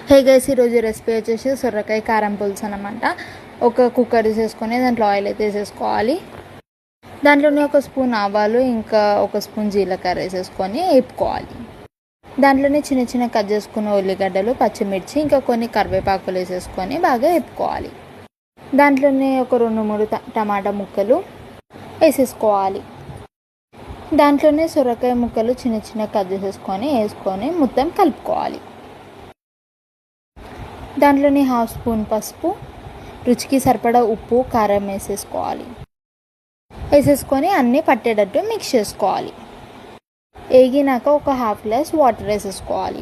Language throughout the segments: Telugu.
హే గైస్, ఈరోజు రెసిపీ వచ్చేసి సొరకాయ కారం పులుసు అనమాట. ఒక కుక్కర్ తీసేసుకొని దాంట్లో ఆయిల్ అయితే వేసేసుకోవాలి. దాంట్లోనే ఒక స్పూన్ ఆవాలు ఇంకా ఒక స్పూన్ జీలకర్ర వేసేసుకొని వేపుకోవాలి. దాంట్లోనే చిన్న చిన్న కట్ చేసుకున్న ఉల్లిగడ్డలు, పచ్చిమిర్చి ఇంకా కొన్ని కరివేపాకులు వేసేసుకొని బాగా వేపుకోవాలి. దాంట్లోనే ఒక 2-3 టమాటా ముక్కలు వేసేసుకోవాలి. దాంట్లోనే సొరకాయ ముక్కలు చిన్న చిన్న కట్ వేసుకొని మొత్తం కలుపుకోవాలి. దాంట్లోనే 1/2 స్పూన్ పసుపు, రుచికి సరిపడా ఉప్పు, కారం వేసేసుకొని అన్నీ పట్టేటట్టు మిక్స్ చేసుకోవాలి. వేగినాక ఒక 1/2 గ్లాస్ వాటర్ వేసేసుకోవాలి.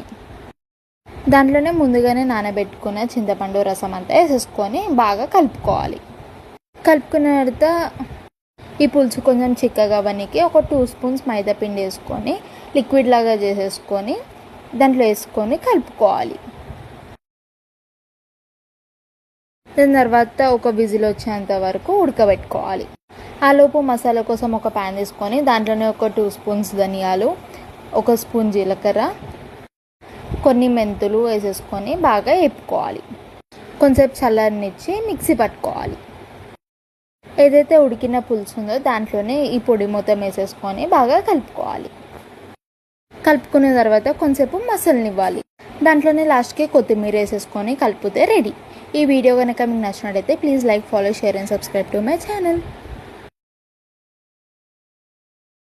దాంట్లోనే ముందుగానే నానబెట్టుకున్న చింతపండు రసం అంతా వేసేసుకొని బాగా కలుపుకోవాలి. కలుపుకున్న తర్వాత ఈ పులుసు కొంచెం చిక్కగా అవ్వడానికి ఒక 2 స్పూన్స్ మైదా పిండి వేసుకొని లిక్విడ్ లాగా చేసేసుకొని దాంట్లో వేసుకొని కలుపుకోవాలి. దాని తర్వాత ఒక విజిల్ వచ్చేంత వరకు ఉడకబెట్టుకోవాలి. ఆలోపు మసాలా కోసం ఒక ప్యాన్ తీసుకొని దాంట్లోనే ఒక 2 స్పూన్స్ ధనియాలు, 1 స్పూన్ జీలకర్ర, కొన్ని మెంతులు వేసేసుకొని బాగా వేపుకోవాలి. కొంచెంసేపు చల్లారనిచ్చి మిక్సీ పట్టుకోవాలి. ఏదైతే ఉడికిన పులుసు ఉందో దాంట్లోనే ఈ పొడి మొత్తం వేసేసుకొని బాగా కలుపుకోవాలి. కలుపుకున్న తర్వాత కొంచెంసేపు మసలనివ్వాలి. దాంట్లోనే లాస్ట్కి కొత్తిమీర వేసేసుకొని కలిపితే రెడీ. ఈ వీడియో కనుక మీకు నచ్చినట్లయితే please like, follow, share and subscribe to my channel.